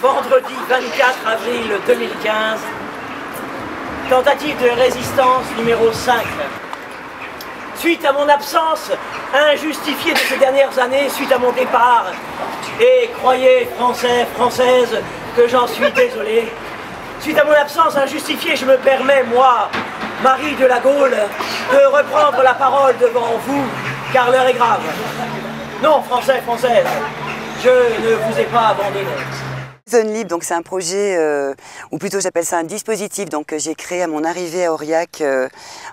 Vendredi 24 avril 2015, tentative de résistance numéro 5. Suite à mon absence injustifiée de ces dernières années, suite à mon départ, et croyez, Français, Françaises, que j'en suis désolé, suite à mon absence injustifiée, je me permets, moi, Marie de la Gaule, de reprendre la parole devant vous, car l'heure est grave. Non, Français, Françaises, je ne vous ai pas abandonné. Zone Libre, donc c'est un projet, ou plutôt j'appelle ça un dispositif, donc que j'ai créé à mon arrivée à Aurillac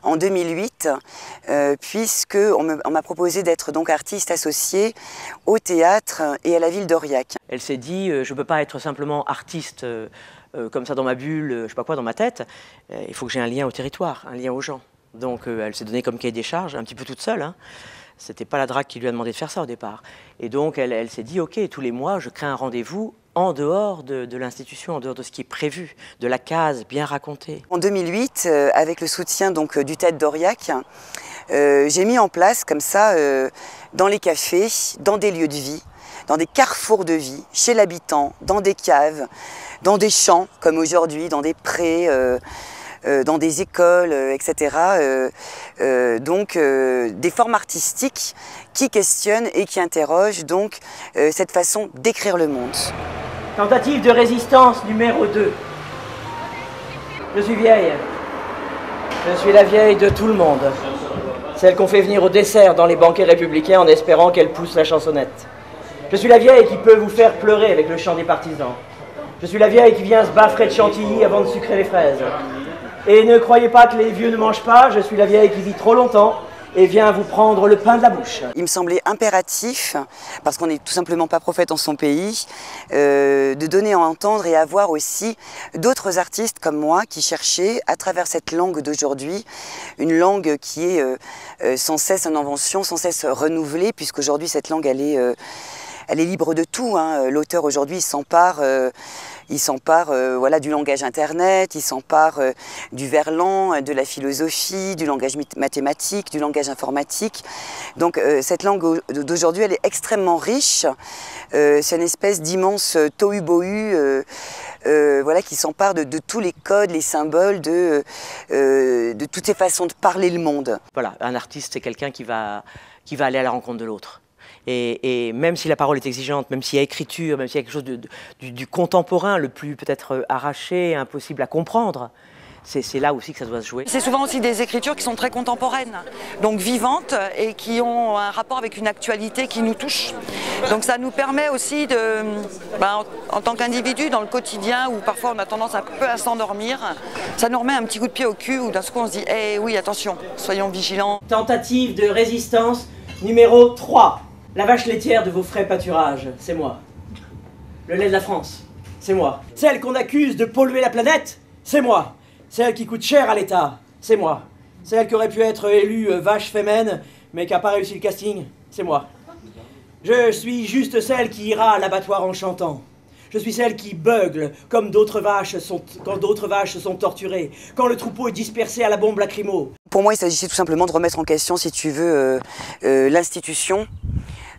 en 2008, puisque on m'a proposé d'être donc artiste associée au théâtre et à la ville d'Aurillac. Elle s'est dit, je ne peux pas être simplement artiste comme ça dans ma bulle, je ne sais pas quoi, dans ma tête, il faut que j'ai un lien au territoire, un lien aux gens. Donc elle s'est donnée comme cahier des charges, un petit peu toute seule, hein. C'était pas la DRAC qui lui a demandé de faire ça au départ. Et donc elle s'est dit, ok, tous les mois je crée un rendez-vous en dehors de l'institution, en dehors de ce qui est prévu, de la case bien racontée. En 2008, avec le soutien donc, du théâtre d'Aurillac, j'ai mis en place comme ça, dans les cafés, dans des lieux de vie, dans des carrefours de vie, chez l'habitant, dans des caves, dans des champs comme aujourd'hui, dans des prés, dans des écoles, etc. Donc des formes artistiques qui questionnent et qui interrogent donc cette façon d'écrire le monde. Tentative de résistance numéro 2. Je suis vieille. Je suis la vieille de tout le monde. Celle qu'on fait venir au dessert dans les banquets républicains en espérant qu'elle pousse la chansonnette. Je suis la vieille qui peut vous faire pleurer avec le chant des partisans. Je suis la vieille qui vient se baffrer de chantilly avant de sucrer les fraises. Et ne croyez pas que les vieux ne mangent pas, je suis la vieille qui vit trop longtemps et vient vous prendre le pain de la bouche. Il me semblait impératif, parce qu'on n'est tout simplement pas prophète en son pays, de donner à entendre et à voir aussi d'autres artistes comme moi qui cherchaient, à travers cette langue d'aujourd'hui, une langue qui est sans cesse en invention, sans cesse renouvelée, puisqu'aujourd'hui cette langue elle est libre de tout, hein. L'auteur aujourd'hui il s'empare voilà, du langage internet, il s'empare du verlan, de la philosophie, du langage mathématique, du langage informatique. Donc cette langue d'aujourd'hui elle est extrêmement riche, c'est une espèce d'immense tohu-bohu voilà, qui s'empare de tous les codes, les symboles, de toutes ces façons de parler le monde. Voilà, un artiste c'est quelqu'un qui va aller à la rencontre de l'autre. Et même si la parole est exigeante, même s'il y a écriture, même s'il y a quelque chose du contemporain, le plus peut-être arraché, impossible à comprendre, c'est là aussi que ça doit se jouer. C'est souvent aussi des écritures qui sont très contemporaines, donc vivantes et qui ont un rapport avec une actualité qui nous touche. Donc ça nous permet aussi de, en tant qu'individu, dans le quotidien où parfois on a tendance un peu à s'endormir, ça nous remet un petit coup de pied au cul où d'un coup on se dit eh oui, attention, soyons vigilants. Tentative de résistance numéro 3. La vache laitière de vos frais pâturages, c'est moi. Le lait de la France, c'est moi. Celle qu'on accuse de polluer la planète, c'est moi. Celle qui coûte cher à l'État, c'est moi. Celle qui aurait pu être élue vache fémène, mais qui n'a pas réussi le casting, c'est moi. Je suis juste celle qui ira à l'abattoir en chantant. Je suis celle qui beugle comme d'autres vaches quand d'autres vaches sont torturées, quand le troupeau est dispersé à la bombe lacrymo. Pour moi, il s'agissait tout simplement de remettre en question, si tu veux, l'institution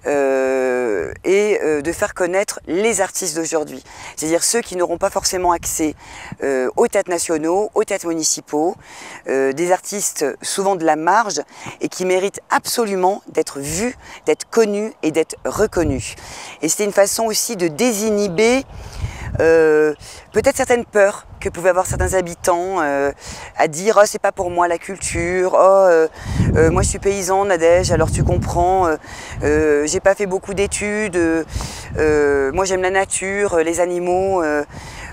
et de faire connaître les artistes d'aujourd'hui. C'est-à-dire ceux qui n'auront pas forcément accès aux théâtres nationaux, aux théâtres municipaux, des artistes souvent de la marge et qui méritent absolument d'être vus, d'être connus et d'être reconnus. Et c'était une façon aussi de désinhiber peut-être certaines peurs que pouvaient avoir certains habitants à dire « Oh, c'est pas pour moi la culture, moi je suis paysan, Nadège, alors tu comprends, j'ai pas fait beaucoup d'études, moi j'aime la nature, les animaux,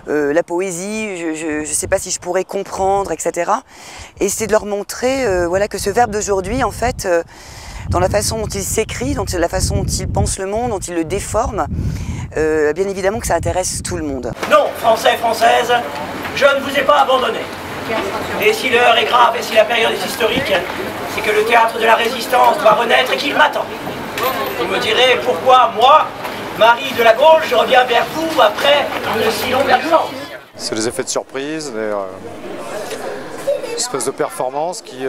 la poésie, je sais pas si je pourrais comprendre, etc. » Et c'est de leur montrer voilà, que ce verbe d'aujourd'hui, en fait, dans la façon dont il s'écrit, dans la façon dont il pense le monde, dont il le déforme, bien évidemment que ça intéresse tout le monde. Non, Français, Françaises, je ne vous ai pas abandonné. Et si l'heure est grave et si la période est historique, c'est que le théâtre de la résistance doit renaître et qu'il m'attend. Vous me direz pourquoi moi, Marie de la Gaule, je reviens vers vous après une si longue absence. C'est les effets de surprise, les espèces de performances qui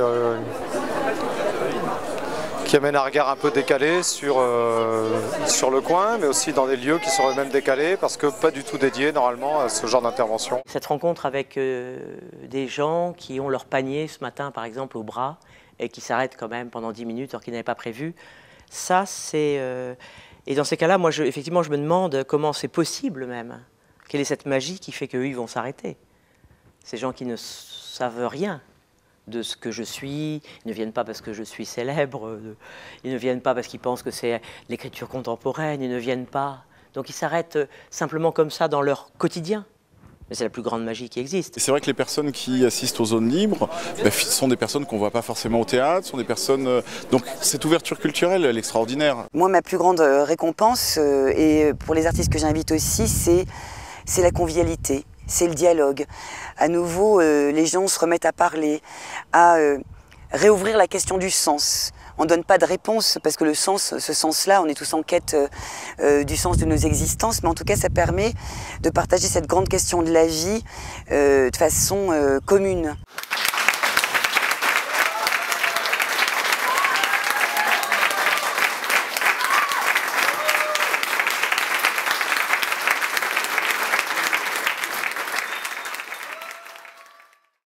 qui amène un regard un peu décalé sur le coin, mais aussi dans des lieux qui sont eux-mêmes décalés, parce que pas du tout dédiés normalement à ce genre d'intervention. Cette rencontre avec des gens qui ont leur panier ce matin, par exemple, au bras, et qui s'arrêtent quand même pendant 10 minutes alors qu'ils n'avaient pas prévu, ça c'est... Et dans ces cas-là, moi, effectivement, je me demande comment c'est possible même. Quelle est cette magie qui fait qu'eux, ils vont s'arrêter? Ces gens qui ne savent rien de ce que je suis, ils ne viennent pas parce que je suis célèbre, ils ne viennent pas parce qu'ils pensent que c'est l'écriture contemporaine, ils ne viennent pas. Donc ils s'arrêtent simplement comme ça dans leur quotidien. Mais c'est la plus grande magie qui existe. C'est vrai que les personnes qui assistent aux zones libres sont des personnes qu'on ne voit pas forcément au théâtre, sont des personnes... donc cette ouverture culturelle, elle est extraordinaire. Moi, ma plus grande récompense, et pour les artistes que j'invite aussi, c'est la convivialité, c'est le dialogue. À nouveau, les gens se remettent à parler, à réouvrir la question du sens. On ne donne pas de réponse parce que le sens, ce sens-là, on est tous en quête du sens de nos existences, mais en tout cas, ça permet de partager cette grande question de la vie de façon commune.